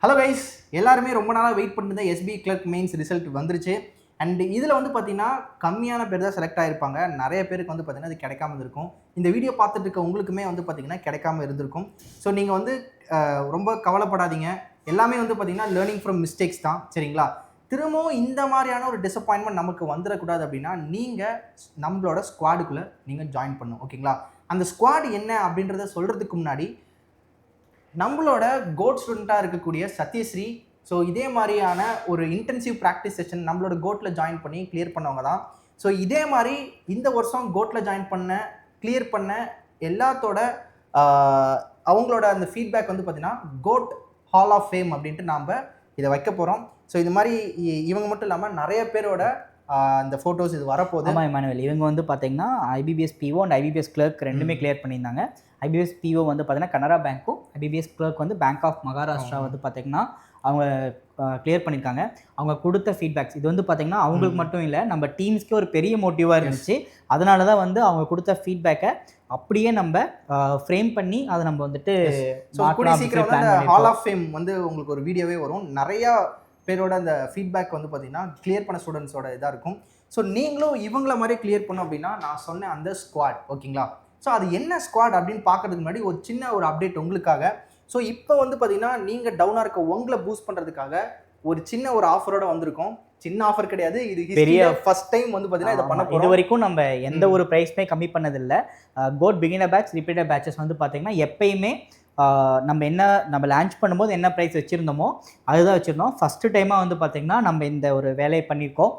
Hello guys, எல்லாருமே ரொம்ப நாளாக வெயிட் பண்ணிருந்த எஸ்பி கிளர்க் மெயின்ஸ் ரிசல்ட் வந்துருச்சு. அண்ட் இதில் வந்து பார்த்தீங்கன்னா கம்மியான பேர் தான் செலக்ட் ஆகிருப்பாங்க. நிறைய பேருக்கு வந்து பார்த்தீங்கன்னா அது கிடைக்காம இருந்திருக்கும். இந்த வீடியோ பார்த்துட்டு இருக்க உங்களுக்குமே வந்து பார்த்தீங்கன்னா கிடைக்காம இருந்திருக்கும். ஸோ நீங்கள் வந்து ரொம்ப கவலைப்படாதீங்க. எல்லாமே வந்து பார்த்தீங்கன்னா லேர்னிங் ஃப்ரம் மிஸ்டேக்ஸ் தான், சரிங்களா? திரும்பவும் இந்த மாதிரியான ஒரு டிசப்பாயின்மெண்ட் நமக்கு வந்துடக்கூடாது அப்படின்னா நீங்கள் நம்மளோட ஸ்குவாடுக்குள்ளே நீங்கள் ஜாயின் பண்ணணும், ஓகேங்களா? அந்த ஸ்குவாட் என்ன அப்படின்றத சொல்கிறதுக்கு முன்னாடி நம்மளோட கோட் ஸ்டூடெண்ட்டாக இருக்கக்கூடிய சத்யஸ்ரீ, ஸோ இதே மாதிரியான ஒரு இன்டென்சிவ் ப்ராக்டிஸ் செஷன் நம்மளோட கோட்டில் ஜாயின் பண்ணி கிளியர் பண்ணவங்க தான். ஸோ இதே மாதிரி இந்த வருஷம் கோட்டில் ஜாயின் பண்ண கிளியர் பண்ண எல்லாத்தோட அவங்களோட அந்த ஃபீட்பேக் வந்து பார்த்திங்கன்னா கோட் ஹால் ஆஃப் ஃபேம் அப்படின்ட்டு நாம் இதை வைக்க போகிறோம். ஸோ இது மாதிரி இவங்க மட்டும் இல்லாமல் நிறைய பேரோட அந்த ஃபோட்டோஸ் இது வரப்போகுது. ஆமாம் இமானுவேல், இவங்க வந்து பார்த்தீங்கன்னா IBPS PO and IBPS clerk ரெண்டுமே கிளியர் பண்ணியிருந்தாங்க. ஐபிபிஎஸ் பிஓ வந்து பார்த்தீங்கன்னா கனரா பேங்க்கும், ஐபிபிஎஸ் கிளர்க் வந்து பேங்க் ஆஃப் மகாராஷ்டிரா வந்து பார்த்தீங்கன்னா அவங்க கிளியர் பண்ணியிருக்காங்க. அவங்க கொடுத்த ஃபீட்பேக்ஸ் இது வந்து பார்த்தீங்கன்னா அவங்களுக்கு மட்டும் இல்லை, நம்ம டீம்ஸ்க்கே ஒரு பெரிய மோட்டிவாக இருந்துச்சு. அதனால தான் வந்து அவங்க கொடுத்த ஃபீட்பேக்கை அப்படியே நம்ம ஃப்ரேம் பண்ணி அதை நம்ம வந்துட்டு ஹால் ஆஃப் ஃபேம் வந்து உங்களுக்கு ஒரு வீடியோவே வரும். நிறையா பேரோட அந்த ஃபீட்பேக் வந்து பார்த்தீங்கன்னா கிளியர் பண்ண ஸ்டூடெண்ட்ஸோட இதாக இருக்கும். ஸோ நீங்களும் இவங்கள மாதிரி கிளியர் பண்ணோம் அப்படின்னா நான் சொன்ன அந்த ஸ்குவாட், ஓகேங்களா? ஸோ அது என்ன ஸ்குவாட் அப்படின்னு பார்க்கறதுக்கு முன்னாடி ஒரு சின்ன ஒரு அப்டேட் உங்களுக்காக. ஸோ இப்போ வந்து பார்த்தீங்கன்னா நீங்கள் டவுனாக இருக்க உங்களை பூஸ்ட் பண்ணுறதுக்காக ஒரு சின்ன ஒரு ஆஃபரோட வந்திருக்கோம். சின்ன ஆஃபர் கிடையாது, இது பெரிய ஃபர்ஸ்ட் டைம் வந்து பார்த்தீங்கன்னா இதை பண்ண இது வரைக்கும் நம்ம எந்த ஒரு ப்ரைஸ்மே கம்மி பண்ணதில்லை. கோட் பிகினர் பேட்ச் ரிப்பீட்டர் பேட்சஸ் வந்து பார்த்தீங்கன்னா எப்பயுமே நம்ம லான்ச் பண்ணும்போது என்ன ப்ரைஸ் வச்சுருந்தோமோ அதுதான் வச்சுருந்தோம். ஃபஸ்ட்டு டைமாக வந்து பார்த்திங்கன்னா நம்ம இந்த ஒரு வேலையை பண்ணியிருக்கோம்.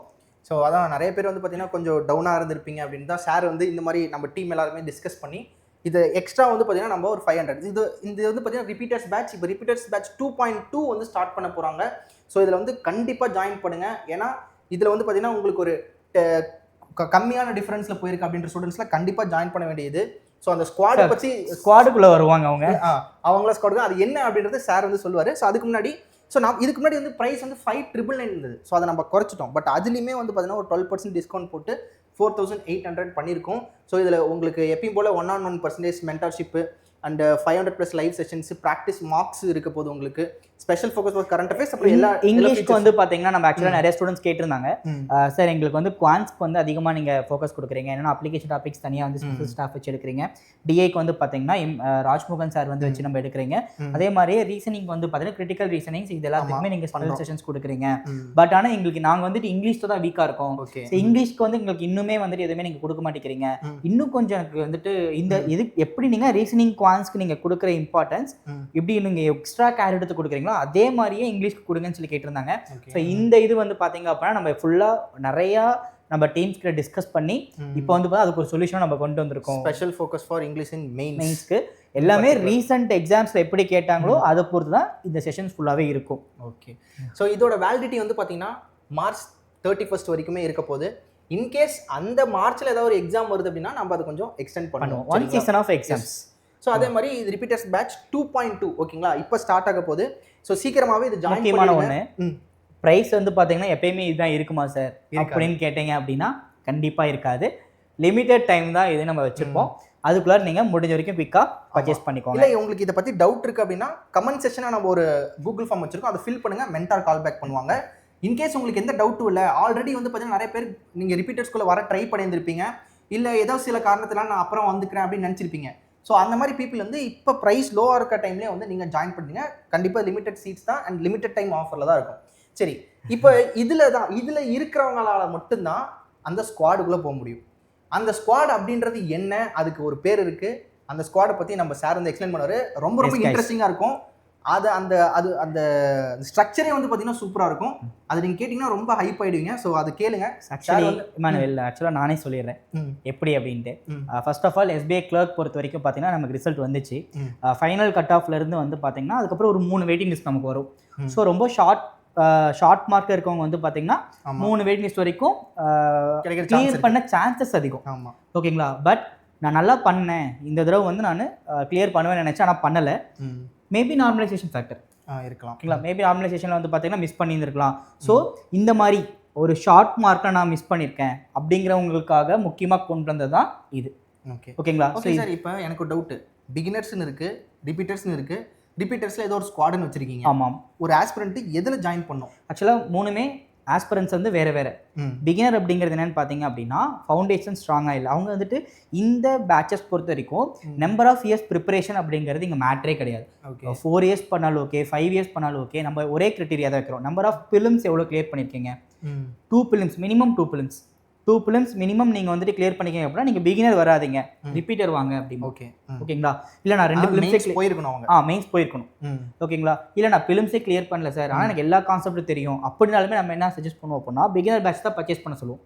ஸோ அதான் நிறைய பேர் வந்து பார்த்திங்கன்னா கொஞ்சம் டவுனாக இருந்திருப்பீங்க அப்படின்னு தான் சார் வந்து இந்த மாதிரி நம்ம டீம் எல்லாருமே டிஸ்கஸ் பண்ணி இது எக்ஸ்ட்ரா வந்து பார்த்திங்கன்னா நம்ம ஒரு 500 இது வந்து பார்த்திங்கன்னா ரிப்பீட்டர்ஸ் பேட்ச். இப்போ ரிப்பீட்டர்ஸ் பேட்ச் 2.2 வந்து ஸ்டார்ட் பண்ண போகிறாங்க. ஸோ இதில் வந்து கண்டிப்பாக ஜாயின் பண்ணுங்கள். ஏன்னா இதில் வந்து பார்த்திங்கன்னா உங்களுக்கு ஒரு கம்மியான டிஃப்ரென்ஸில் போயிருக்கு அப்படின்ற ஸ்டூடெண்ட்ஸ்லாம் கண்டிப்பாக ஜாயின் பண்ண வேண்டியது. ஸோ அந்த ஸ்குவாடை பற்றி ஸ்குவாடுக்குள்ளே வருவாங்க அவங்கள ஸ்குவாடு அது என்ன அப்படின்றது சார் வந்து சொல்லுவார். ஸோ அதுக்கு முன்னாடி இதுக்கு முன்னாடி வந்து ப்ரைஸ் வந்து 5,999 இருந்தது. ஸோ அதை நம்ம குறைச்சிட்டோம். பட் அதுலேயுமே வந்து பார்த்தீங்கன்னா ஒரு 12% டிஸ்கவுண்ட் போட்டு 4,800 பண்ணியிருக்கோம். ஸோ இதில் உங்களுக்கு எப்பயும் போல் 1-on-1% mentorship and 500+ live sessions, practice marks இருக்க போது உங்களுக்கு special focus for current affairs. அப்புறம் எல்லா இங்கிலீஷ்க்கு வந்து பார்த்தீங்கன்னா நம்ம ஆக்சுவலாக நிறைய ஸ்டூடெண்ட்ஸ் கேட்டிருந்தாங்க, சார் எங்களுக்கு வந்து குவான்ஸ்க்கு வந்து அதிகமாக நீங்கள் ஃபோக்கஸ் கொடுக்குறீங்க, ஏன்னா அப்ளிகேஷன் டாபிக்ஸ் தனியாக வந்து ஸ்பெஷல் ஸ்டாஃப் வச்சு எடுக்கிறீங்க. டிஏக்கு வந்து பார்த்தீங்கன்னா ராஜ்மோகன் சார் வந்து வச்சு நம்ம எடுக்கிறீங்க. அதே மாதிரியே ரீசனிங் வந்து பார்த்தீங்கன்னா கிரிட்டிக்கல் ரீசனிங்ஸ் இது எல்லாத்துக்குமே நீங்கள் ஸ்பெஷல் செஷன்ஸ் கொடுக்குறீங்க. பட் ஆனால் எங்களுக்கு நாங்கள் வந்துட்டு இங்கிலீஷில் தான் வீக்காக இருக்கோம். இங்கிலீஷ்க்கு வந்து எங்களுக்கு இன்னுமே வந்துட்டு எதுவுமே நீங்கள் கொடுக்க மாட்டேங்கிறீங்க. இன்னும் கொஞ்சம் எனக்கு வந்துட்டு இந்த இது எப்படி நீங்கள் ரீசனிங் குவான்ஸ்க்கு நீங்கள் கொடுக்குற இம்பார்ட்டன்ஸ் எப்படி நீங்கள் எக்ஸ்ட்ரா கேர் எடுத்து கொடுக்குறீங்களோ அதே மாதிரியே இங்கிலீஷ்க்கு கொடுங்கன்னு சொல்லி கேட்டிருந்தாங்க. ஸோ இந்த இது வந்து பார்த்தீங்க அப்படின்னா நம்ம ஃபுல்லாக நிறையா நம்ம டீம்ஸ் கிட்ட டிஸ்கஸ் பண்ணி இப்போ வந்து பார்த்தா அதுக்கு ஒரு சொல்யூஷன் நம்ம கொண்டு வந்திருக்கோம். Special focus for English in மெயின்ஸ்க்கு எல்லாமே ரீசெண்ட் எக்ஸாம்ஸில் எப்படி கேட்டாங்களோ அதை பொறுத்து தான் இந்த செஷன்ஸ் ஃபுல்லாகவே இருக்கும். ஓகே. ஸோ இதோட வேலிடிட்டி வந்து பார்த்தீங்கன்னா மார்ச் 31 வரைக்குமே இருக்க போகுது. இன்கேஸ் அந்த மார்ச்சில் ஏதாவது ஒரு எக்ஸாம் வருது அப்படின்னா நம்ம அதை கொஞ்சம் எக்ஸ்டெண்ட் பண்ணுவோம். One season of exams. So அதே மாதிரி இது ரிப்பீட்டர்ஸ் பேட்ச் 2.2, ஓகேங்களா? இப்போ ஸ்டார்ட் ஆக போகுது. ஸோ சீக்கிரமாகவே இது ஜாயின் முக்கியமான ஒன்று, ப்ரைஸ் வந்து பார்த்தீங்கன்னா எப்பயுமே இதுதான் இருக்குமா சார் அப்படின்னு கேட்டீங்க அப்படின்னா கண்டிப்பாக இருக்காது. லிமிட்டட் டைம் தான் இது நம்ம வச்சுருப்போம். அதுக்குள்ளே நீங்கள் முடிஞ்ச வரைக்கும் குயிக்காக பர்ச்சேஸ் பண்ணிக்கோங்க. இல்லை உங்களுக்கு இதை பற்றி டவுட் இருக்குது அப்படின்னா கமெண்ட் செக்ஷனாக நம்ம ஒரு கூகுள் ஃபார்ம் வச்சுருக்கோம், அதை ஃபில் பண்ணுங்கள். மென்டார் கால் பேக் பண்ணுவாங்க. இன்கேஸ் உங்களுக்கு எந்த டவுட்டும் இல்லை, ஆல்ரெடி வந்து பார்த்தீங்கன்னா நிறைய பேர் நீங்கள் ரிப்பீட்டர்ஸ்குள்ளே வர ட்ரை பண்ணியிருந்திருப்பீங்க, இல்லை ஏதோ சில காரணத்தினால நான் அப்புறம் வந்துக்கிறேன் அப்படின்னு நினச்சிருப்பீங்க. ஸோ அந்த மாதிரி பீப்புள் வந்து இப்போ ப்ரைஸ் லோவாக இருக்க டைம்லேயே வந்து நீங்கள் ஜாயின் பண்ணுங்க. கண்டிப்பாக லிமிட்டட் சீட்ஸ் தான் அண்ட் லிமிட்டட் டைம் ஆஃபரில் தான் இருக்கும். சரி, இப்போ இதில் இருக்கிறவங்களால மட்டும்தான் அந்த ஸ்குவாடுக்குள்ளே போக முடியும். அந்த ஸ்குவாட் அப்படின்றது என்ன, அதுக்கு ஒரு பேர் இருக்குது. அந்த ஸ்குவாடை பற்றி நம்ம சார் வந்து எக்ஸ்பிளைன் பண்ணுவார். ரொம்ப இன்ட்ரெஸ்டிங்காக இருக்கும். அந்த ஸ்ட்ரக்சரே வந்து பார்த்தீங்கன்னா சூப்பராக இருக்கும். அது நீங்கள் கேட்டிங்கன்னா ரொம்ப ஹைப் ஆகிடுவீங்க. ஸோ அது கேளுங்க. ஆக்சுவலாக நானே சொல்லிடுறேன் எப்படி அப்படின்ட்டு. First of all SBI clerk பொறுத்த வரைக்கும் பார்த்தீங்கன்னா நமக்கு ரிசல்ட் வந்துச்சு. ஃபைனல் கட் ஆஃப்லேருந்து வந்து பார்த்தீங்கன்னா அதுக்கப்புறம் ஒரு 3 வெயிட்டிங் லிஸ்ட் நமக்கு வரும். ஸோ ரொம்ப ஷார்ட் மார்க் இருக்கவங்க வந்து பார்த்தீங்கன்னா 3 வெயிட்டிங் லிஸ்ட் வரைக்கும் கிளியர் பண்ண சான்சஸ் அதிகம், ஓகேங்களா? பட் நான் நல்லா பண்ணேன், இந்த தடவை வந்து நான் கிளியர் பண்ணுவேன்னு நினச்சேன், ஆனால் பண்ணலை. மேபி நார்மலைசேஷன் ஃபேக்டர் இருக்கலாம், ஓகேங்களா? மேபி நார்மலைசேஷனில் வந்து பார்த்தீங்கன்னா மிஸ் பண்ணியிருந்துருக்கலாம். ஸோ இந்த மாதிரி ஒரு ஷார்ட் மார்க்கை நான் மிஸ் பண்ணியிருக்கேன் அப்படிங்கிறவங்களுக்காக முக்கியமாக கொண்டு வந்தது தான் இது. ஓகேங்களா? ஓகே சார், இப்போ எனக்கு ஒரு டவுட்டு. பிகினர்ஸ்னு இருக்குது, ரிப்பீட்டர்ஸ்னு இருக்குது. ரிப்பீட்டர்ஸில் ஏதோ ஒரு ஸ்குவாடுன்னு வச்சிருக்கீங்க. ஆமாம். ஒரு ஆஸ்பிரண்ட் எதில் ஜாயின் பண்ணும்? ஆக்சுவலாக 3மே ஆஸ்பிரன்ஸ் வந்து வேறு வேறு. பிகினர் அப்படிங்கிறது என்னென்னு பார்த்தீங்க அப்படின்னா ஃபவுண்டேஷன் ஸ்ட்ராங்காக இல்லை. அவங்க வந்துட்டு இந்த பேட்சஸ் பொறுத்த வரைக்கும் நம்பர் ஆஃப் இயர்ஸ் ப்ரிப்பரேஷன் அப்படிங்கிறது இங்கே மேட்ரே கிடையாது. 4 இயர்ஸ் பண்ணாலும் ஓகே, 5 இயர்ஸ் பண்ணாலும் ஓகே. நம்ம ஒரே கிரிட்டீரியா தான் வைக்கிறோம். நம்பர் ஆஃப் பிலிம்ஸ் எவ்வளோ கிளியர் பண்ணியிருக்கீங்க? 2 பிலிம்ஸ் மினிமம். 2 பிலிம்ஸ் மினிமம் நீங்கள் வந்துட்டு கிளியர் பண்ணிக்கங்க அப்படின்னா நீங்கள் பிகினர் வராதிங்க, ரிப்பீட்டர் வாங்க அப்படின்னு. ஓகேங்களா? இல்லை நான் 2 பிலிம்ஸே போயிருக்கணும். அவங்க மெயின்ஸ் போயிருக்கணும். ஓகேங்களா? இல்லை நான் பிலிம்ஸே கிளியர் பண்ணல சார், ஆனால் எனக்கு எல்லா கான்செப்டும் தெரியும் அப்படின்னாலுமே நம்ம என்ன சஜஸ்ட் பண்ணுவோம் அப்படின்னா பிகினர் பேட்ச் தான் பர்ச்சேஸ் பண்ண சொல்லுவோம்.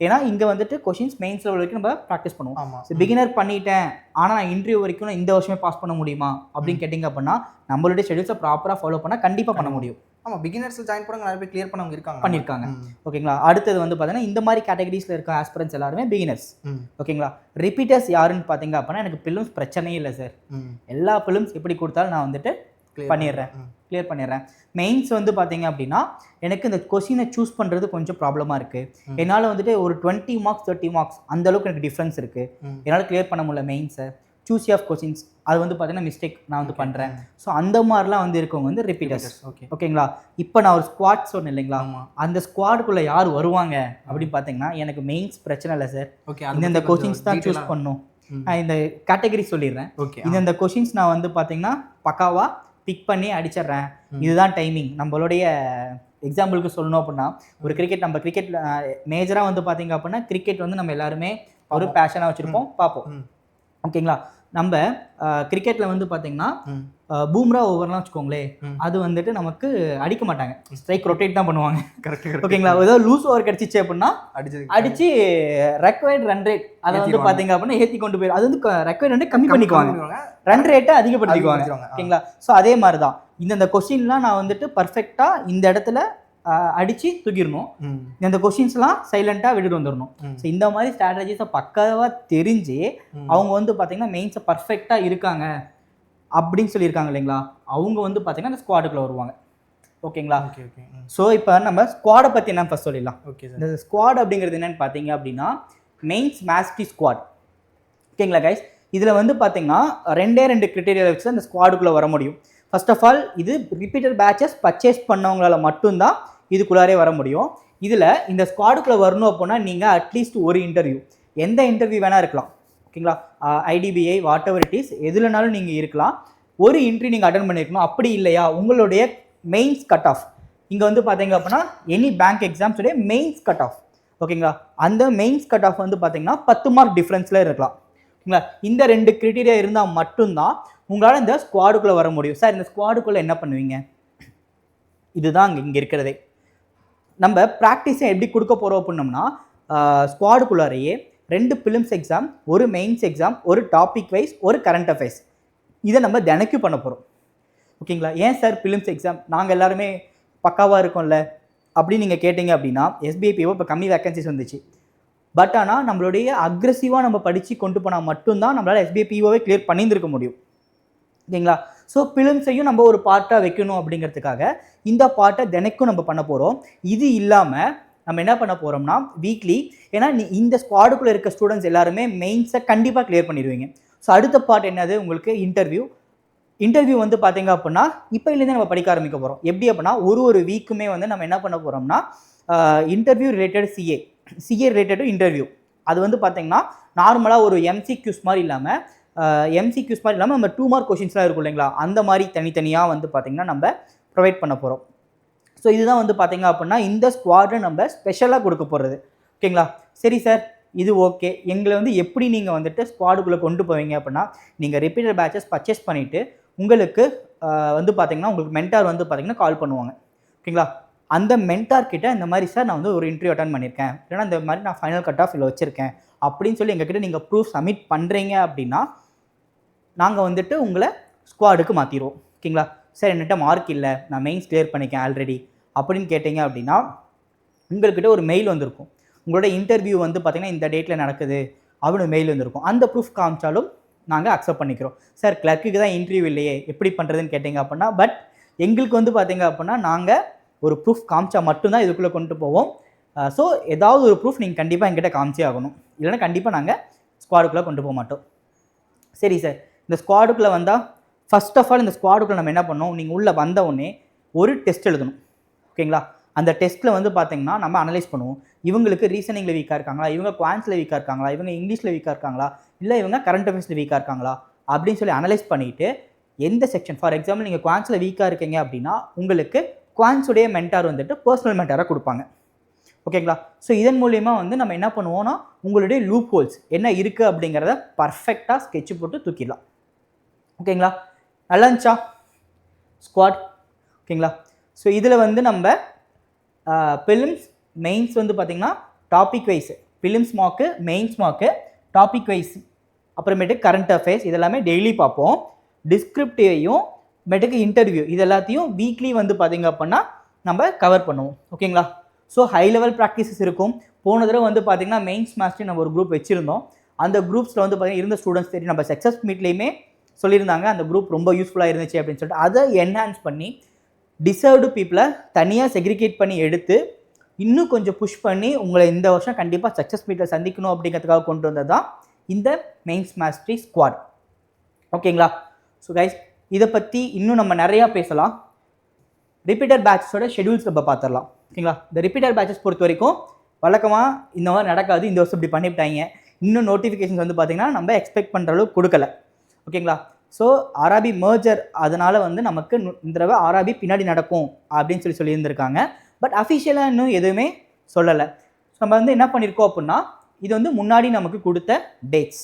ஏன்னா இங்கே வந்துட்டு கொஷின்ஸ் மெயின்ஸ் லெவல் வரைக்கும் நம்ம ப்ராக்டிஸ் பண்ணுவோம். ஸோ பிகினர் பண்ணிட்டேன் ஆனால் நான் இன்டர்வியூ வரைக்கும் நான் இந்த வருஷமே பாஸ் பண்ண முடியுமா அப்படின்னு கேட்டிங்க அப்படின்னா நம்மளுடைய ஷெடியூல்ஸை ப்ராப்பராக ஃபாலோ பண்ணால் கண்டிப்பாக பண்ண முடியும். ஆமாம், பிகினர்ஸில் ஜாயின் பண்ணவங்க நிறைய பேர் கிளியர் பண்ணவங்க பண்ணியிருக்காங்க. ஓகேங்களா? அடுத்தது வந்து பார்த்தீங்கன்னா இந்த மாதிரி கேட்டகரிஸில் இருக்க ஆஸ்பிரன்ஸ் எல்லாருமே பிகினர்ஸ். ஓகேங்களா? ரிப்பீட்டர்ஸ் யாருன்னு பார்த்தீங்க அப்படின்னா எனக்கு பிலிம்ஸ் பிரச்சனையே இல்லை சார். எல்லா பிலிம்ஸ் எப்படி கொடுத்தாலும் நான் வந்துட்டு கிளியர் பண்ணிடுறேன். மெயின்ஸ் வந்து பார்த்தீங்க அப்படின்னா எனக்கு இந்த கொஸ்டினை சூஸ் பண்ணுறது கொஞ்சம் ப்ராப்ளமாக இருக்குது. என்னால் வந்துட்டு ஒரு 20 மார்க்ஸ் 30 மார்க்ஸ் அந்தளவுக்கு எனக்கு டிஃப்ரென்ஸ் இருக்குது. என்னால் கிளியர் பண்ண முடியல மெயின்ஸை. சூஸ் ஆஃப் கொஸ்டின்ஸ் அது வந்து பார்த்தீங்கன்னா மிஸ்டேக் நான் வந்து பண்ணுறேன். ஸோ அந்த மாதிரிலாம் வந்து இருக்கவங்க வந்து ரிப்பீட்டர்ஸ். ஓகேங்களா? இப்போ நான் ஒரு ஸ்குவாட் சொன்னேன் இல்லைங்களா, அந்த ஸ்குவாடுக்குள்ளே யார் வருவாங்க அப்படின்னு பார்த்தீங்கன்னா எனக்கு மெயின்ஸ் பிரச்சனை இல்லை சார். இந்த கொஸ்டின்ஸ் தான் சூஸ் பண்ணும். நான் இந்த கேட்டகரி சொல்லிடுறேன். இந்த கொஸ்டின்ஸ் நான் வந்து பார்த்தீங்கன்னா பக்காவாக பிக் பண்ணி அடிச்சிடுறேன். இதுதான் டைமிங். நம்மளுடைய எக்ஸாம்பிளுக்கு சொல்லணும் அப்படின்னா ஒரு கிரிக்கெட், நம்ம கிரிக்கெட் மேஜராக வந்து பார்த்தீங்க அப்படின்னா கிரிக்கெட் வந்து நம்ம எல்லாருமே ஒரு பேஷனாக வச்சுருப்போம், பார்ப்போம். ஓகேங்களா? நம்ம கிரிக்கெட்டில் வந்து பார்த்தீங்கன்னா பூம்ரா ஓவர்லாம் வச்சுக்கோங்களேன், அது வந்துட்டு நமக்கு அடிக்க மாட்டாங்க, ஸ்ட்ரைக் ரொட்டேட் தான் பண்ணுவாங்க. கரெக்ட். ஓகேங்களா? ஏதோ லூஸ் ஓவர் கிடச்சிச்சு அப்படின்னா அடிச்சு ரெக்வயர்ட் ரன் ரேட் அதை வந்து பார்த்தீங்க அப்படின்னா ஏற்றி கொண்டு போயிடும். அது வந்து ரெக்வயர்ட் ரன் ரேட் கம்மி பண்ணிக்குவாங்க, ரன் ரேட்டை அதிகப்படுத்திக்குவாங்க. ஓகேங்களா? ஸோ அதே மாதிரி தான் இந்த கொஸ்டின்லாம் நான் வந்துட்டு பர்ஃபெக்டாக இந்த இடத்துல அடித்து தூக்கிடணும். இந்த கொஸ்டின்ஸ்லாம் சைலண்ட்டாக விட்டுட்டு வந்துடணும். ஸோ இந்த மாதிரி ஸ்ட்ராட்டஜிஸை பக்காவாக தெரிஞ்சு அவங்க வந்து பார்த்தீங்கன்னா மெயின்ஸை பர்ஃபெக்டாக இருக்காங்க அப்படின்னு சொல்லியிருக்காங்க இல்லைங்களா, அவங்க வந்து பார்த்தீங்கன்னா அந்த ஸ்குவாடுக்குள்ளே வருவாங்க. ஓகேங்களா? ஸோ இப்போ நம்ம ஸ்குவாடை பற்றி என்ன ஃபஸ்ட் சொல்லிடலாம். இந்த ஸ்குவாட் அப்படிங்கிறது என்னென்னு பார்த்தீங்க அப்படின்னா மெயின்ஸ் மாஸ்டரி ஸ்குவாட். ஓகேங்களா கைஸ்? இதில் வந்து பார்த்தீங்கன்னா 2 கிரிட்டீரியா வச்சு அந்த ஸ்குவாடுக்குள்ளே வர முடியும். ஃபர்ஸ்ட் ஆஃப் ஆல் இது ரிப்பீட்டட் பேட்சஸ் பர்ச்சேஸ் பண்ணவங்களால மட்டும்தான் இதுக்குள்ளாரே வர முடியும். இதில் இந்த ஸ்குவாடுக்குள்ளே வரணும் அப்படின்னா நீங்கள் அட்லீஸ்ட் ஒரு இன்டர்வியூ, எந்த இன்டர்வியூ வேணால் இருக்கலாம். ஓகேங்களா? IDBI whatever it is எதுலனாலும் நீங்கள் இருக்கலாம். ஒரு இன்டர்வியூ நீங்கள் அட்டன் பண்ணியிருக்கணும். அப்படி இல்லையா உங்களுடைய மெயின்ஸ் கட் ஆஃப் இங்கே வந்து பார்த்தீங்க அப்படின்னா எனி பேங்க் எக்ஸாம்ஸுடைய மெயின்ஸ் கட் ஆஃப். ஓகேங்களா? அந்த மெயின்ஸ் கட் ஆஃப் வந்து பார்த்தீங்கன்னா 10 மார்க் டிஃப்ரென்ஸில் இருக்கலாம். ஓகேங்களா? இந்த 2 கிரிட்டீரியா இருந்தால் மட்டும்தான் உங்களால் இந்த ஸ்குவாடுக்குள்ளே வர முடியும். சார் இந்த ஸ்குவாடுக்குள்ளே என்ன பண்ணுவீங்க? இதுதான் இங்கே இருக்கிறதே. நம்ம ப்ராக்டிஸை எப்படி கொடுக்க போகிறோம் அப்படின்னோம்னா ஸ்குவாடுக்குள்ளாரையே 2 பிலிம்ஸ் எக்ஸாம், ஒரு மெயின்ஸ் எக்ஸாம், ஒரு டாபிக் வைஸ், ஒரு கரண்ட் அஃபேர்ஸ், இதை நம்ம தினைக்கும் பண்ண போகிறோம். ஓகேங்களா? ஏன் சார் பிலிம்ஸ் எக்ஸாம் நாங்கள் எல்லாருமே பக்காவாக இருக்கோம்ல அப்படின்னு நீங்கள் கேட்டிங்க அப்படின்னா SBIPO இப்போ கம்மி வேக்கன்சிஸ் வந்துச்சு. பட் ஆனால் நம்மளுடைய அக்ரெசிவாக நம்ம படித்து கொண்டு போனால் மட்டும்தான் நம்மளால் SBIPOவே கிளியர் பண்ணியிருந்திருக்க முடியும். ஓகேங்களா? ஸோ பிலிம்ஸையும் நம்ம ஒரு பார்ட்டாக வைக்கணும் அப்படிங்கிறதுக்காக இந்த பார்ட்டை தினைக்கும் நம்ம பண்ண போகிறோம். இது இல்லாமல் நம்ம என்ன பண்ண போகிறோம்னா வீக்லி, ஏன்னா இந்த ஸ்குவாடுக்குள்ளே இருக்க ஸ்டூடெண்ட்ஸ் எல்லாருமே மெயின்ஸை கண்டிப்பாக கிளியர் பண்ணிடுவீங்க. ஸோ அடுத்த பார்ட் என்னது உங்களுக்கு இன்டர்வியூ வந்து பார்த்தீங்க அப்படின்னா இப்போலேருந்து நம்ம படிக்க ஆரம்பிக்க போகிறோம். எப்படி அப்படின்னா ஒரு வீக்குமே வந்து நம்ம என்ன பண்ண போகிறோம்னா interview related CA related interview. அது வந்து பார்த்தீங்கன்னா நார்மலாக ஒரு எம்சிக்யூஸ் மாதிரி இல்லாமல் நம்ம 2 மார்க் கொஷின்ஸ்லாம் இருக்கும் இல்லைங்களா, அந்த மாதிரி தனித்தனியாக வந்து பார்த்திங்கன்னா நம்ம ப்ரொவைட் பண்ண போகிறோம். ஸோ இதுதான் வந்து பார்த்திங்க அப்படின்னா இந்த ஸ்குவாடை நம்ம ஸ்பெஷலாக கொடுக்க போகிறது. ஓகேங்களா? சரி சார், இது ஓகே. எங்களை வந்து எப்படி நீங்கள் வந்துட்டு ஸ்குவாடுக்குள்ளே கொண்டு போவீங்க அப்படின்னா நீங்கள் ரிப்பீட்டட் பேட்சஸ் பர்ச்சேஸ் பண்ணிவிட்டு உங்களுக்கு வந்து பார்த்திங்கன்னா உங்களுக்கு மென்டார் வந்து பார்த்திங்கன்னா கால் பண்ணுவாங்க. ஓகேங்களா? அந்த மென்டார் கிட்ட இந்த மாதிரி சார் நான் வந்து ஒரு இன்டர்வியூ அட்டன் பண்ணியிருக்கேன், இல்லைனா இந்த மாதிரி நான் ஃபைனல் கட் ஆஃப் இதில் வச்சுருக்கேன் அப்படின்னு சொல்லி எங்ககிட்ட நீங்கள் ப்ரூஃப் சப்மிட் பண்ணுறீங்க அப்படின்னா நாங்கள் வந்துட்டு உங்களை ஸ்குவாடுக்கு மாற்றிடுவோம். ஓகேங்களா? சார் என்கிட்ட மார்க் இல்லை, நான் மெயின்ஸ் கிளியர் பண்ணிக்கேன் ஆல்ரெடி அப்படின்னு கேட்டிங்க அப்படின்னா உங்கள்கிட்ட ஒரு மெயில் வந்திருக்கும். உங்களோட இன்டர்வியூ வந்து பார்த்திங்கன்னா இந்த டேட்டில் நடக்குது அப்படின்னு மெயில் வந்திருக்கும். அந்த ப்ரூஃப் காமிச்சாலும் நாங்கள் அக்செப்ட் பண்ணிக்கிறோம். சார் கிளர்க்குக்கு தான் இன்டர்வியூ இல்லையே எப்படி பண்ணுறதுன்னு கேட்டிங்க அப்படின்னா, பட் எங்களுக்கு வந்து பார்த்திங்க அப்படின்னா நாங்கள் ஒரு ப்ரூஃப் காமிச்சா மட்டும்தான் இதுக்குள்ளே கொண்டு போவோம். ஸோ ஏதாவது ஒரு ப்ரூஃப் நீங்கள் கண்டிப்பாக எங்கிட்ட காமிச்சே ஆகணும், இல்லைன்னா கண்டிப்பாக நாங்கள் ஸ்குவாடுக்குள்ளே கொண்டு போக மாட்டோம். சரி சார், இந்த ஸ்குவாடுக்குள்ளே வந்தால் ஃபர்ஸ்ட் ஆஃப் ஆல் இந்த ஸ்குவாடுக்குள்ள நம்ம என்ன பண்ணோம், நீங்கள் உள்ளே வந்த உடனே ஒரு டெஸ்ட் எழுதணும். ஓகேங்களா? அந்த டெஸ்ட்டில் வந்து பார்த்தீங்கன்னா நம்ம அனலைஸ் பண்ணுவோம். இவங்களுக்கு ரீசனிங்கில் வீக்காக இருக்காங்களா, இவங்க குவான்ஸில் வீக்காக இருக்காங்களா, இவங்க இங்கிலீஷில் வீக்காக இருக்காங்களா, இல்லை இவங்க கரண்ட் அஃபேர்ஸில் வீக்காக இருக்காங்களா அப்படின்னு சொல்லி அனலைஸ் பண்ணிவிட்டு எந்த செக்ஷன், ஃபார் எக்ஸாம்பிள் நீங்கள் குவான்ஸில் வீக்காக இருக்கீங்க அப்படின்னா உங்களுக்கு குவான்ஸுடைய மென்டார் வந்துட்டு பர்சனல் மென்டாராக கொடுப்பாங்க. ஓகேங்களா? ஸோ இதன் மூலிமா வந்து நம்ம என்ன பண்ணுவோம்னா உங்களுடைய லூப் ஹோல்ஸ் என்ன இருக்குது அப்படிங்கிறத பர்ஃபெக்டாக ஸ்கெட்ச் போட்டு தூக்கிடலாம். ஓகேங்களா? நல்லா இருந்துச்சா ஸ்குவாட்? ஓகேங்களா? ஸோ இதில் வந்து நம்ம பிலிம்ஸ் மெயின்ஸ் வந்து பார்த்திங்கன்னா topic wise, prelims mark, mains mark, topic wise, அப்புறமேட்டு கரண்ட் அஃபேர்ஸ் இதெல்லாமே டெய்லி பார்ப்போம். டிஸ்கிரிப்டிவையும் மேட்டுக்கு இன்டர்வியூ இது எல்லாத்தையும் வீக்லி வந்து பார்த்திங்க அப்படின்னா நம்ம கவர் பண்ணுவோம். ஓகேங்களா? ஸோ ஹை லெவல் ப்ராக்டிசஸ் இருக்கும். போன தடவை வந்து பார்த்திங்கன்னா மெயின்ஸ் மாஸ்டர் நம்ம ஒரு குரூப் வச்சுருந்தோம். அந்த குரூப்ஸில் வந்து பார்த்திங்கன்னா இருந்த ஸ்டூடெண்ட்ஸ் தெரியும், நம்ம சக்ஸஸ் மீட்லேயுமே சொல்லியிருந்தாங்க அந்த குரூப் ரொம்ப யூஸ்ஃபுல்லாக இருந்துச்சு அப்படின்னு சொல்லிட்டு அதை என்ஹான்ஸ் பண்ணி டிசர்வ்டு பீப்புளை தனியாக செக்ரிகேட் பண்ணி எடுத்து இன்னும் கொஞ்சம் புஷ் பண்ணி உங்களை இந்த வருஷம் கண்டிப்பாக சக்ஸஸ் மீட்டில் சந்திக்கணும் அப்படிங்கிறதுக்காக கொண்டு வந்தது தான் இந்த மெயின்ஸ் மாஸ்டரி ஸ்குவாட். ஓகேங்களா? ஸோ கைஸ் இதை பற்றி இன்னும் நம்ம நிறையா பேசலாம். ரிப்பீட்டர் பேட்சஸோட ஷெடியூல்ஸ் நம்ம பார்த்துடலாம். ஓகேங்களா? இந்த ரிப்பீட்டர் பேட்சஸ் பொறுத்த வரைக்கும் வழக்கமாக இந்த மாதிரி நடக்காது. இந்த வருஷம் இப்படி பண்ணிவிட்டாங்க. இன்னும் நோட்டிஃபிகேஷன்ஸ் வந்து பார்த்திங்கன்னா நம்ம எக்ஸ்பெக்ட் பண்ணுற அளவுக்கு கொடுக்கல. ஓகேங்களா? ஸோ ஆர்ஆர்பி மர்ஜர் அதனால் வந்து நமக்கு இந்த தடவை ஆர்ஆர்பி பின்னாடி நடக்கும் அப்படின்னு சொல்லியிருந்திருக்காங்க. பட் அஃபிஷியலாக இன்னும் எதுவுமே சொல்லலை. நம்ம வந்து என்ன பண்ணியிருக்கோம் அப்படின்னா இது வந்து முன்னாடி நமக்கு கொடுத்த டேட்ஸ்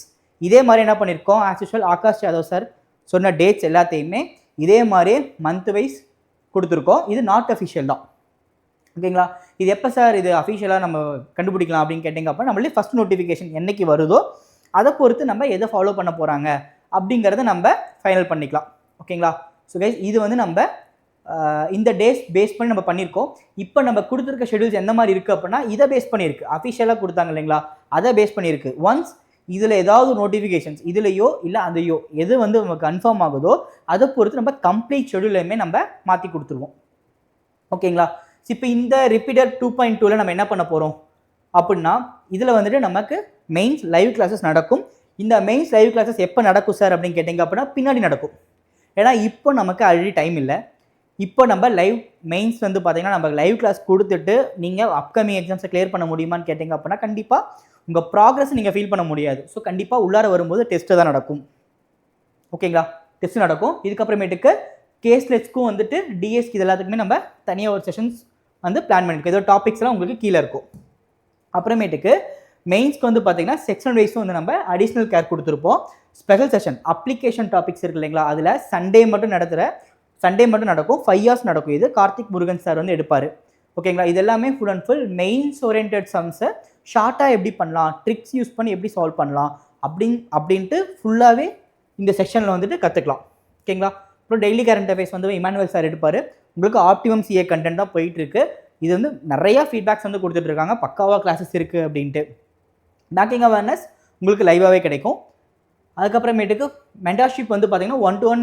இதே மாதிரி என்ன பண்ணியிருக்கோம், as usual Akash Yadav sir சொன்ன டேட்ஸ் எல்லாத்தையுமே இதே மாதிரியே மந்த் வைஸ் கொடுத்துருக்கோம். இது நாட் அஃபிஷியல் தான். ஓகேங்களா? இது எப்போ சார் இது அஃபிஷியலாக நம்ம கண்டுபிடிக்கலாம் அப்படின்னு கேட்டிங்க அப்போ நம்மளே ஃபஸ்ட் நோட்டிஃபிகேஷன் என்றைக்கு வருதோ அதை பொறுத்து நம்ம எதை ஃபாலோ பண்ண போகிறாங்க அப்படிங்கிறத நம்ம ஃபைனல் பண்ணிக்கலாம். ஓகேங்களா? ஸோ கைஸ் இது வந்து நம்ம இந்த டேஸ் பேஸ் பண்ணி நம்ம பண்ணியிருக்கோம். இப்போ நம்ம கொடுத்துருக்க ஷெடியூல்ஸ் எந்த மாதிரி இருக்குது அப்படின்னா இதை பேஸ் பண்ணியிருக்கு. அஃபிஷியலாக கொடுத்தாங்க இல்லைங்களா, அதை பேஸ் பண்ணியிருக்கு. ஒன்ஸ் இதில் ஏதாவது நோட்டிஃபிகேஷன்ஸ் இதுலையோ இல்லை அதையோ எது வந்து நமக்கு கன்ஃபார்ம் ஆகுதோ அதை பொறுத்து நம்ம கம்ப்ளீட் ஷெடியூலையுமே நம்ம மாற்றி கொடுத்துருவோம். ஓகேங்களா? இப்போ இந்த ரிப்பீட்டர் 2.2ல நம்ம என்ன பண்ண போகிறோம் அப்படின்னா இதில் வந்துட்டு நமக்கு மெயின்ஸ் லைவ் கிளாஸஸ் நடக்கும். இந்த மெயின்ஸ் லைவ் கிளாஸஸ் எப்போ நடக்கும் சார் அப்படின்னு கேட்டிங்க அப்படின்னா பின்னாடி நடக்கும். ஏன்னா இப்போ நமக்கு ஆல்ரெடி டைம் இல்லை. இப்போ நம்ம லைவ் மெயின்ஸ் வந்து பார்த்திங்கன்னா நம்ம லைவ் கிளாஸ் கொடுத்துட்டு நீங்கள் அப்கமிங் எக்ஸாம்ஸை கிளியர் பண்ண முடியுமான்னு கேட்டிங்க அப்படின்னா கண்டிப்பாக உங்கள் ப்ராக்ரஸ் நீங்கள் ஃபீல் பண்ண முடியாது. ஸோ கண்டிப்பாக உள்ளார வரும்போது டெஸ்ட்டு தான் நடக்கும். ஓகேங்களா? டெஸ்ட் நடக்கும். இதுக்கப்புறமேட்டுக்கு கேஸ்லெட்ஸ்க்கும் வந்துட்டு டிஎஸ்க்கு இது எல்லாத்துக்குமே நம்ம தனியாக ஒரு செஷன்ஸ் வந்து பிளான் பண்ணியிருக்கோம். ஏதோ டாபிக்ஸ்லாம் உங்களுக்கு கீழே இருக்கும். அப்புறமேட்டுக்கு மெயின்ஸ்க்கு வந்து பார்த்திங்கன்னா செக்ஷன் வைஸும் வந்து நம்ம அடிஷ்னல் கேர் கொடுத்துருப்போம். ஸ்பெஷல் செஷன் அப்ளிகேஷன் டாபிக்ஸ் இருக்கு இல்லைங்களா, அதில் சண்டே மட்டும் நடக்கும். 5 hours நடக்கும். இது கார்த்திக் முருகன் சார் வந்து எடுப்பார். ஓகேங்களா? இது எல்லாமே full and full mains orient சம்ஸை ஷார்ட்டாக எப்படி பண்ணலாம், ட்ரிக்ஸ் யூஸ் பண்ணி எப்படி சால்வ் பண்ணலாம் அப்படின்ட்டு ஃபுல்லாகவே இந்த செக்ஷனில் வந்துட்டு கற்றுக்கலாம். ஓகேங்களா? அப்புறம் டெய்லி கரண்ட் அஃபேர்ஸ் வந்து இமானுவேல் சார் எடுப்பார். உங்களுக்கு ஆப்டிமம் சிஏ கண்டென்ட் தான் போயிட்டுருக்கு. இது வந்து நிறையா ஃபீட்பேக்ஸ் வந்து கொடுத்துட்ருக்காங்க, பக்காவாக கிளாஸஸ் இருக்குது அப்படின்ட்டு. பேங்கிங் அவேர்னஸ் உங்களுக்கு லைவாகவே கிடைக்கும். அதுக்கப்புறமேட்டுக்கு மென்டார்ஷிப் வந்து பார்த்தீங்கன்னா 1-to-1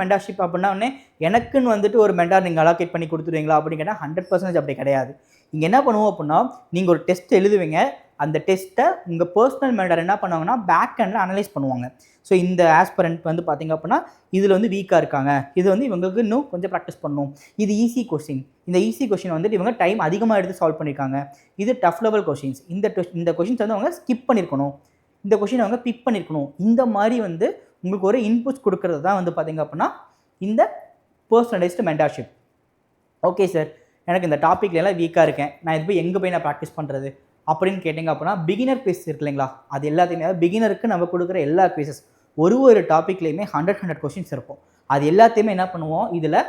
மென்டார்ஷிப் அப்படின்னா உடனே எனக்குன்னு வந்துட்டு ஒரு மென்டார் நீங்கள் அலோகேட் பண்ணி கொடுத்துருவீங்களா அப்படின்னு கேட்டால் 100% அப்படி கிடையாது. இங்கே என்ன பண்ணுவோம் அப்படின்னா நீங்கள் ஒரு டெஸ்ட் எழுதுவீங்க. அந்த டெஸ்ட்டை உங்கள் பர்சனல் மென்டார் என்ன பண்ணுவாங்கன்னா பேக் எண்டில் அனலைஸ் பண்ணுவாங்க. ஸோ இந்த ஆஸ்பரண்ட் வந்து பார்த்திங்க அப்படின்னா இதில் வந்து வீக்காக இருக்காங்க, இது வந்து இவங்களுக்கு இன்னும் கொஞ்சம் ப்ராக்டிஸ் பண்ணணும், இது ஈஸி கொஸ்டின், இந்த ஈஸி கொஸ்டின் வந்துட்டு இவங்க டைம் அதிகமாக எடுத்து சால்வ் பண்ணியிருக்காங்க, இது டஃப் லெவல் கொஸ்டின்ஸ், இந்த கொஸ்டின்ஸ் வந்து அவங்க ஸ்கிப் பண்ணியிருக்கணும், இந்த கொஷின் அவங்க பிக் பண்ணியிருக்கணும். இந்த மாதிரி வந்து உங்களுக்கு ஒரு இன்புட்ஸ் கொடுக்கறது தான் வந்து பார்த்திங்க அப்படின்னா இந்த பர்சனலைஸ்டு மென்டார்ஷிப். ஓகே சார், எனக்கு இந்த டாப்பிக்லாம் வீக்காக இருக்கேன், நான் இது போய் எங்கே போய் நான் ப்ராக்டிஸ் பண்ணுறது அப்படின்னு கேட்டிங்க அப்படின்னா பிகினர் குவிஸ் இருக்கு இல்லைங்களா, அது எல்லாத்தையுமே பிகினருக்கு நம்ம கொடுக்குற எல்லா குவிசஸ் ஒரு டாப்பிக்லேயுமே 100 கொஷின்ஸ் இருக்கும். அது எல்லாத்தையுமே என்ன பண்ணுவோம் இதில்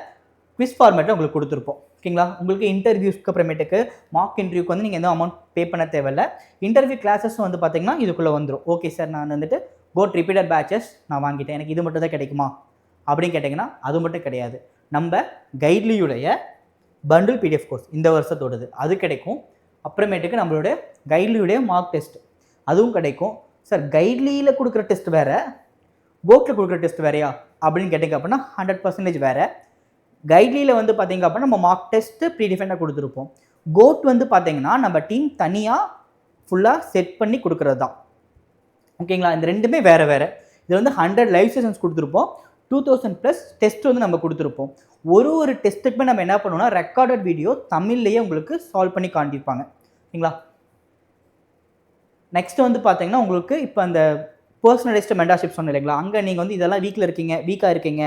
குவிஸ் ஃபார்மேட்டை உங்களுக்கு கொடுத்துருப்போம். ஓகேங்களா? உங்களுக்கு இன்டர்வியூஸ்க்கு அப்புறமேட்டுக்கு மார்க் இன்டர்வியூக்கு வந்து நீங்கள் எந்த அமௌண்ட் பே பண்ண தேவையில்லை. இன்டர்வியூ கிளாஸஸும் வந்து பார்த்திங்கன்னா இதுக்குள்ளே வந்துடும். ஓகே சார், நான் வந்துட்டு கோட் ரிப்பீட்டட் பேட்சஸ் நான் வாங்கிட்டேன், எனக்கு இது மட்டும் தான் கிடைக்குமா அப்படின்னு கேட்டிங்கன்னா அது மட்டும் கிடையாது. நம்ம கைட்லியுடைய பண்டில் பிடிஎஃப் கோர்ஸ் இந்த வருஷத்தோடது அது கிடைக்கும். அப்புறமேட்டுக்கு நம்மளுடைய கைட்லியுடைய மார்க் டெஸ்ட் அதுவும் கிடைக்கும். சார் கைட்லியில் கொடுக்குற டெஸ்ட் வேறு, கோட்டில் கொடுக்குற டெஸ்ட் வேறையா அப்படின்னு கேட்டிங்க அப்படின்னா 100% வேறு. கைட்லியில் வந்து பார்த்திங்க அப்படின்னா நம்ம மார்க் டெஸ்ட்டு ப்ரீடிஃபைண்டாக கொடுத்துருப்போம். கோட் வந்து பார்த்திங்கன்னா நம்ம டீம் தனியாக ஃபுல்லாக செட் பண்ணி கொடுக்குறது தான். ஓகேங்களா? இந்த ரெண்டுமே வேறு. இது வந்து 100 லைவ் செஷன்ஸ் கொடுத்துருப்போம். 2000+ டெஸ்ட் வந்து நம்ம கொடுத்துருப்போம். ஒரு டெஸ்ட்டுக்குமே நம்ம என்ன பண்ணுவோம்னா ரெக்கார்டட் வீடியோ தமிழ்லேயே உங்களுக்கு சால்வ் பண்ணி காண்பிப்பாங்க. ஓகேங்களா? நெக்ஸ்ட் வந்து பார்த்தீங்கன்னா உங்களுக்கு இப்போ அந்த பர்சனலைஸ்டு மென்டார்ஷிப் சொன்னேன் இல்லைங்களா, அங்கே நீங்கள் வந்து இதெல்லாம் வீக்காக இருக்கீங்க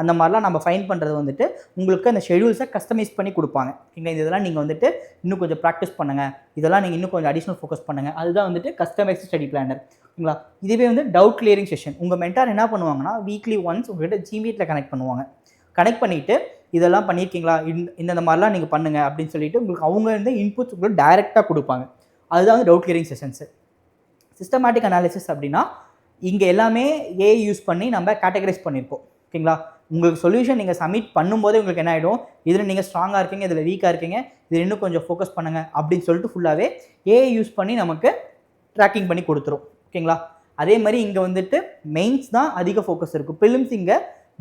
அந்த மாதிரிலாம் நம்ம ஃபைன் பண்ணுறது வந்துட்டு உங்களுக்கு அந்த ஷெடியூல்ஸை கஸ்டமைஸ் பண்ணி கொடுப்பாங்க. ஓகேங்களா? இதெல்லாம் நீங்கள் வந்துட்டு இன்னும் கொஞ்சம் ப்ராக்டிஸ் பண்ணுங்கள், இதெல்லாம் நீங்கள் இன்னும் கொஞ்சம் அடிஷ்னல் ஃபோக்கஸ் பண்ணுங்கள், அதுதான் வந்துட்டு கஸ்டமைஸ்டு ஸ்டடி பிளானர். ஓகேங்களா? இதுவே வந்து டவுட் கிளியரிங் செஷன் உங்கள் மென்டார் என்ன பண்ணுவாங்கன்னா வீக்லி ஒன்ஸ் உங்கள்கிட்ட ஜிமீட்டில் கனெக்ட் பண்ணுவாங்க. கனெக்ட் பண்ணிவிட்டு இதெல்லாம் பண்ணியிருக்கீங்களா, இந்த மாதிரிலாம் நீங்கள் பண்ணுங்கள் அப்படின்னு சொல்லிட்டு உங்களுக்கு அவங்க வந்து இன்புட்ஸ் உங்களுக்கு டைரெக்டாக கொடுப்பாங்க. அதுதான் வந்து doubt clearing sessions. Systematic analysis அப்படின்னா இங்கே எல்லாமே ஏஐ யூஸ் பண்ணி நம்ம கேட்டகரைஸ் பண்ணியிருக்கோம். ஓகேங்களா? உங்களுக்கு சொல்யூஷன் நீங்கள் சப்மிட் பண்ணும்போதே உங்களுக்கு என்ன ஆகிடும், இதில் நீங்கள் ஸ்ட்ராங்காக இருக்கீங்க, இதில் வீக்காக இருக்கீங்க, இதில் இன்னும் கொஞ்சம் ஃபோக்கஸ் பண்ணுங்கள் அப்படின்னு சொல்லிட்டு ஃபுல்லாகவே ஏஐ யூஸ் பண்ணி நமக்கு ட்ராக்கிங் பண்ணி கொடுத்துரும். ஓகேங்களா? அதே மாதிரி இங்கே வந்துட்டு மெயின்ஸ் தான் அதிக ஃபோக்கஸ் இருக்கும். ப்ரிலிம்ஸ் இங்கே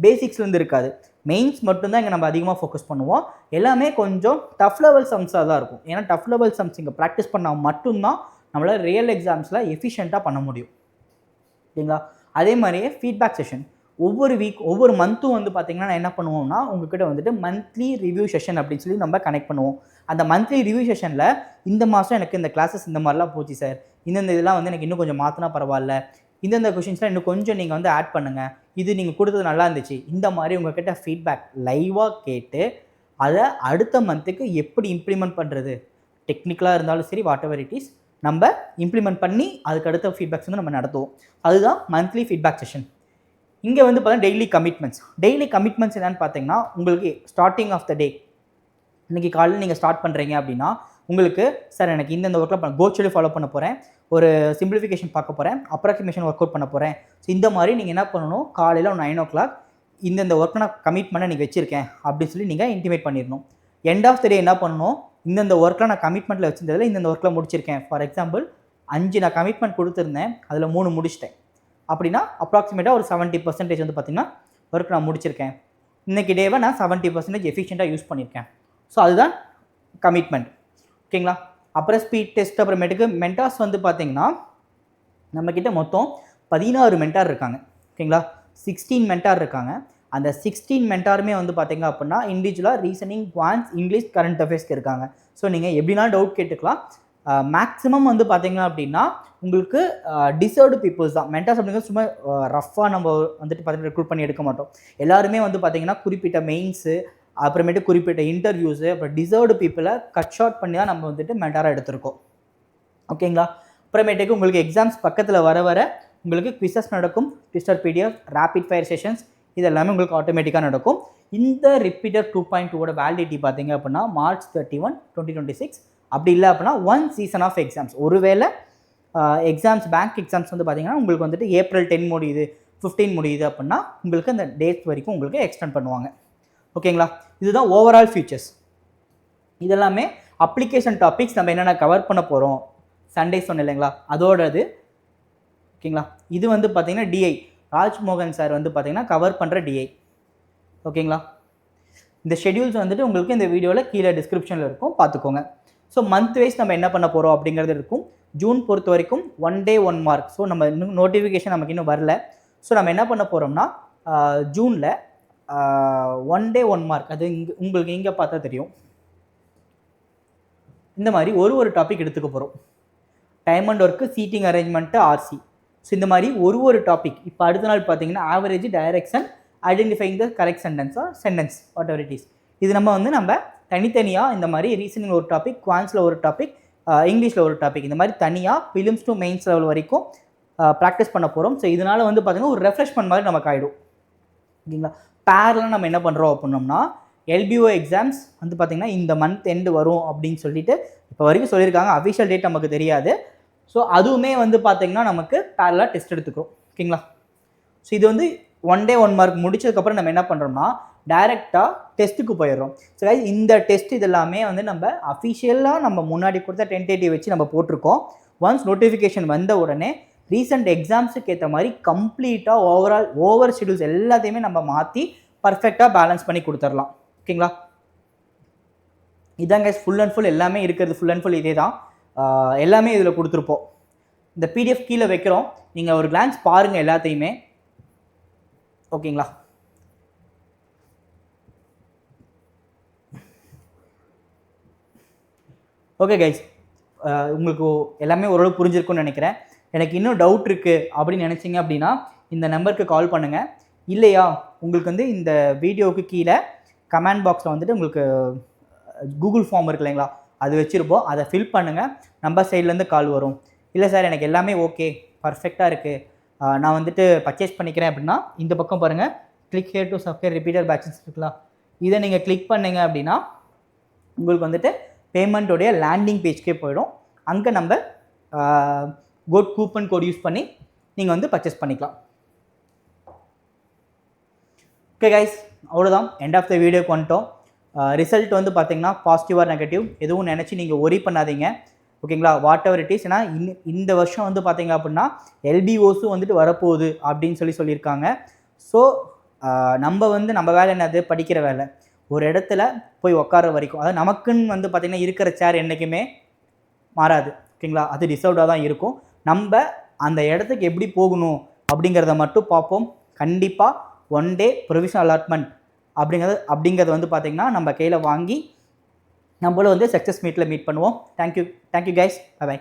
பேசிக்ஸ்லேருந்து இருக்காது, மெயின்ஸ் மட்டும்தான் இங்கே நம்ம அதிகமாக ஃபோக்கஸ் பண்ணுவோம். எல்லாமே கொஞ்சம் டஃப் லெவல் சம்ஸாக தான் இருக்கும். ஏன்னா டஃப் லெவல் சம்ஸ் இங்கே ப்ராக்டிஸ் பண்ணால் மட்டும்தான் நம்மளால் ரியல் எக்ஸாம்ஸில் எஃபிஷியண்ட்டாக பண்ண முடியும். ஓகேங்களா? அதே மாதிரியே ஃபீட்பேக் செஷன் ஒவ்வொரு மந்த்தும் வந்து பார்த்திங்கன்னா நான் என்ன பண்ணுவோம்னா உங்ககிட்ட வந்துட்டு மந்த்லி ரிவ்யூ செஷன் அப்படின்னு சொல்லி நம்ம கனெக்ட் பண்ணுவோம். அந்த மந்த்லி ரிவ்யூ செஷனில் இந்த மாதம் எனக்கு இந்த கிளாஸஸ் இந்த மாதிரிலாம் போச்சு சார், இந்தந்த இதெல்லாம் வந்து எனக்கு இன்னும் கொஞ்சம் மாற்றினா பரவாயில்ல, இந்தந்த கொஷின்ஸ்லாம் இன்னும் கொஞ்சம் நீங்கள் வந்து ஆட் பண்ணுங்கள், இது நீங்கள் கொடுத்தது நல்லா இருந்துச்சு, இந்த மாதிரி உங்கள்கிட்ட ஃபீட்பேக் லைவாக கேட்டு அதை அடுத்த மந்த்துக்கு எப்படி இம்ப்ளிமெண்ட் பண்ணுறது, டெக்னிக்கலாக இருந்தாலும் சரி வாட் எவர் இட் இஸ் நம்ம இம்ப்ளிமெண்ட் பண்ணி அதுக்கு அடுத்த ஃபீட்பேக்ஸ் வந்து நம்ம நடத்துவோம். அதுதான் மந்த்லி ஃபீட்பேக் செஷன். இங்கே வந்து பார்த்தீங்கன்னா டெய்லி கமிட்மெண்ட்ஸ் என்னென்னு பார்த்தீங்கன்னா உங்களுக்கு ஸ்டார்டிங் ஆஃப் த டே இன்றைக்கி காலையில் நீங்கள் ஸ்டார்ட் பண்ணுறீங்க அப்படின்னா உங்களுக்கு சார் எனக்கு இந்த ஒர்க்கில் கோல் ஷெட்யூல் ஃபாலோ பண்ண போகிறேன், ஒரு சிம்பிளிஃபிகேஷன் பார்க்க போகிறேன், அப்ராக்சிமேஷன் ஒர்க் அவுட் பண்ண போகிறேன். ஸோ இந்த மாதிரி நீங்கள் என்ன பண்ணணும், காலையில் 9 o'clock இந்த ஒர்க்கை நான் கமிட் பண்ண நீங்கள் வச்சுருக்கேன் அப்படின்னு சொல்லி நீங்கள் இன்டிமேட் பண்ணிடணும். எண்ட் ஆஃப் த டே என்ன பண்ணணும், இந்த ஒர்க்கில் நான் கமிட்மெண்ட்டில் வச்சிருந்ததில் இந்த ஒர்க்கில் முடிச்சிருக்கேன். ஃபார் எக்ஸாம்பிள் 5 நான் கமிட்மெண்ட் கொடுத்துருந்தேன், அதில் 3 முடிச்சிட்டேன் அப்படின்னா அப்ராக்சிமேட்டாக ஒரு 70% வந்து பார்த்திங்கன்னா ஒர்க் நான் முடிச்சிருக்கேன். இன்றைக்கி டேவை நான் 70% எஃபிஷியண்ட்டாக யூஸ் பண்ணியிருக்கேன். ஸோ அதுதான் கமிட்மெண்ட். ஓகேங்களா? அப்புறம் ஸ்பீட் டெஸ்ட், அப்புறமேட்டுக்கு மென்டார்ஸ் வந்து பார்த்திங்கன்னா நம்மக்கிட்ட மொத்தம் 16 மென்டார் இருக்காங்க. ஓகேங்களா? 16 மென்டார் இருக்காங்க. அந்த 16 மென்டாருமே வந்து பார்த்திங்க அப்படின்னா இண்டிவிஜுவலாக ரீசனிங், குவான்ஸ், இங்கிலீஷ், கரண்ட் அஃபேர்ஸ்க்கு இருக்காங்க. ஸோ நீங்கள் எப்படினாலும் டவுட் கேட்டுக்கலாம். மேக்ஸிமம் வந்து பார்த்திங்க அப்படின்னா உங்களுக்கு டிசர்வ்டு பீப்புள்ஸ் தான் மென்டார்ஸ் அப்படிங்கிறது. சும்மா ரஃப்பாக நம்ம வந்துட்டு பார்த்திங்கன்னா ரெக்ரூட் பண்ணி எடுக்க மாட்டோம். எல்லாருமே வந்து பார்த்திங்கன்னா குறிப்பிட்ட மெயின்ஸு, அப்புறமேட்டு குறிப்பிட்ட இன்டர்வியூஸு, அப்புறம் டிசர்வ்டு பீப்புளை கட் ஷார்ட் பண்ணி தான் நம்ம வந்துட்டு மென்டாராக எடுத்திருக்கோம். ஓகேங்களா? அப்புறமேட்டுக்கு உங்களுக்கு எக்ஸாம்ஸ் பக்கத்தில் வர உங்களுக்கு குவிசஸ் நடக்கும், twister PDF, rapid fire sessions, இது எல்லாமே உங்களுக்கு ஆட்டோமேட்டிக்காக நடக்கும். இந்த ரிப்பீட்டர் 2.2ஓட வேலிடிட்டி பார்த்திங்க அப்படின்னா March 31, 2026. அப்படி இல்லை அப்படின்னா 1 season ஆஃப் எக்ஸாம்ஸ். ஒருவேளை எக்ஸாம்ஸ் பேங்க் எக்ஸாம்ஸ் வந்து பார்த்திங்கன்னா உங்களுக்கு வந்துட்டு April 10 முடியுது, 15 முடியுது அப்படின்னா உங்களுக்கு அந்த டேட் வரைக்கும் உங்களுக்கு எக்ஸ்டெண்ட் பண்ணுவாங்க. ஓகேங்களா? இதுதான் ஓவரால் ஃபீச்சர்ஸ். இதெல்லாமே அப்ளிகேஷன் டாபிக்ஸ் நம்ம என்னென்ன கவர் பண்ண போகிறோம் சண்டே சொன்னேன் இல்லைங்களா, அதோடது. ஓகேங்களா? இது வந்து பார்த்திங்கன்னா டிஐ ராஜ்மோகன் சார் வந்து பார்த்திங்கன்னா கவர் பண்ணுற டிஐ. ஓகேங்களா? இந்த ஷெடியூல்ஸ் வந்துட்டு உங்களுக்கு இந்த வீடியோவில் கீழே டிஸ்கிரிப்ஷனில் இருக்கும், பார்த்துக்கோங்க. ஸோ மந்த் வைஸ் நம்ம என்ன பண்ண போகிறோம் அப்படிங்கிறது இருக்கும். ஜூன் பொறுத்த வரைக்கும் 1 day 1 mark. ஸோ நம்ம இன்னும் நோட்டிஃபிகேஷன் நமக்கு இன்னும் வரல. ஸோ நம்ம என்ன பண்ண போகிறோம்னா ஜூனில் 1 day 1 mark, அது உங்களுக்கு இங்கே பார்த்தா தெரியும். இந்த மாதிரி ஒரு டாபிக் எடுத்துக்க போகிறோம். Time and work, seating arrangement, RC. So இந்த மாதிரி ஒரு டாபிக். இப்போ அடுத்த நாள் பார்த்தீங்கன்னா average, direction, identifying the correct sentence or sentence whatever it is. இது நம்ம தனித்தனியாக இந்த மாதிரி ரீசனிங் ஒரு டாபிக், குவான்ஸில் ஒரு டாபிக், இங்கிலீஷில் ஒரு டாபிக், இந்த மாதிரி தனியாக பிலிம்ஸ் டு மெயின்ஸ் லெவல் வரைக்கும் ப்ராக்டிஸ் பண்ண போகிறோம். ஸோ இதனால் வந்து பார்த்திங்கன்னா ஒரு ரெஃப்ரெஷ்மெண்ட் மாதிரி நமக்கு ஆகிடும். ஓகேங்களா? பேரலாக நம்ம என்ன பண்ணுறோம் அப்படின்னோம்னா எல்பிஓ எக்ஸாம்ஸ் வந்து பார்த்திங்கன்னா இந்த மந்த் எண்டு வரும் அப்படின்னு சொல்லிட்டு இப்போ வரைக்கும் சொல்லியிருக்காங்க. அஃபிஷியல் டேட் நமக்கு தெரியாது. ஸோ அதுவுமே வந்து பார்த்திங்கன்னா நமக்கு பேரலாக டெஸ்ட் எடுத்துக்கிறோம். ஓகேங்களா? ஸோ இது வந்து 1 day 1 mark முடிச்சதுக்கப்புறம் நம்ம என்ன பண்ணுறோம்னா டைரெக்டாக டெஸ்ட்டுக்கு போயிடுறோம். ஸோ இந்த டெஸ்ட் இதெல்லாமே வந்து நம்ம அஃபிஷியலாக நம்ம முன்னாடி கொடுத்த டென்டேட்டிவ் வச்சு நம்ம போட்டிருக்கோம். ஒன்ஸ் நோட்டிஃபிகேஷன் வந்த உடனே ரீசெண்ட் எக்ஸாம்ஸுக்கு ஏற்ற மாதிரி கம்ப்ளீட்டாக ஓவர் ஷெடியூல்ஸ் எல்லாத்தையுமே நம்ம மாற்றி பர்ஃபெக்டாக பேலன்ஸ் பண்ணி கொடுத்துடலாம். ஓகேங்களா? இதாங்க ஃபுல் அண்ட் ஃபுல் எல்லாமே இருக்கிறது. ஃபுல் அண்ட் ஃபுல் இதே தான், எல்லாமே இதில் கொடுத்துருப்போம். இந்த பிடிஎஃப் கீழே வைக்கிறோம், நீங்கள் ஒரு கிளான்ஸ் பாருங்கள் எல்லாத்தையுமே. ஓகேங்களா? ஓகே கைஸ், உங்களுக்கு எல்லாமே ஓரளவு புரிஞ்சிருக்கும்னு நினைக்கிறேன். எனக்கு இன்னும் டவுட் இருக்குது அப்படின்னு நினச்சிங்க அப்படின்னா இந்த நம்பருக்கு கால் பண்ணுங்கள். இல்லையா உங்களுக்கு வந்து இந்த வீடியோவுக்கு கீழே கமெண்ட் பாக்ஸில் வந்துட்டு உங்களுக்கு கூகுள் ஃபார்ம் இருக்கு இல்லைங்களா, அது வச்சுருப்போம். அதை ஃபில் பண்ணுங்கள், நம்ம சைட்லேருந்து கால் வரும். இல்லை சார் எனக்கு எல்லாமே ஓகே பர்ஃபெக்டாக இருக்குது, நான் வந்துட்டு பர்ச்சேஸ் பண்ணிக்கிறேன் அப்படின்னா இந்த பக்கம் பாருங்கள், click here to subscribe repeater patches இருக்குங்களா, இதை நீங்கள் கிளிக் பண்ணிங்க அப்படின்னா உங்களுக்கு வந்துட்டு பேமெண்ட்டோடைய லேண்டிங் பேஜ்க்கே போயிடும். அங்கே நம்ம கூப்பன் கோட் யூஸ் பண்ணி நீங்கள் வந்து பர்ச்சேஸ் பண்ணிக்கலாம். ஓகே கைஸ், அவ்வளோதான், எண்ட் ஆஃப் த வீடியோக்கு வந்துட்டோம். ரிசல்ட் வந்து பார்த்தீங்கன்னா பாசிட்டிவ் ஆர் நெகட்டிவ் எதுவும் நினச்சி நீங்கள் ஒரி பண்ணாதீங்க, ஓகேங்களா. What ever it is. ஏன்னா இந்த வருஷம் வந்து பார்த்தீங்க அப்படின்னா எல்பிஓஸும் வந்துட்டு வரப்போகுது அப்படின்னு சொல்லியிருக்காங்க. ஸோ நம்ம வேலை என்னது, படிக்கிற வேலை. ஒரு இடத்துல போய் உட்கார வரைக்கும், அதாவது நமக்குன்னு வந்து பார்த்திங்கன்னா இருக்கிற சேர் என்றைக்குமே மாறாது, ஓகேங்களா. அது ரிசர்வ்டாக தான் இருக்கும். நம்ம அந்த இடத்துக்கு எப்படி போகணும் அப்படிங்கிறத மட்டும் பார்ப்போம். கண்டிப்பாக ஒன் டே ப்ரொவிஷனல் அலாட்மெண்ட் அப்படிங்கிறது வந்து பார்த்திங்கன்னா நம்ம கையில் வாங்கி நம்மளும் வந்து சக்ஸஸ் மீட்டில் மீட் பண்ணுவோம். Thank you guys, by.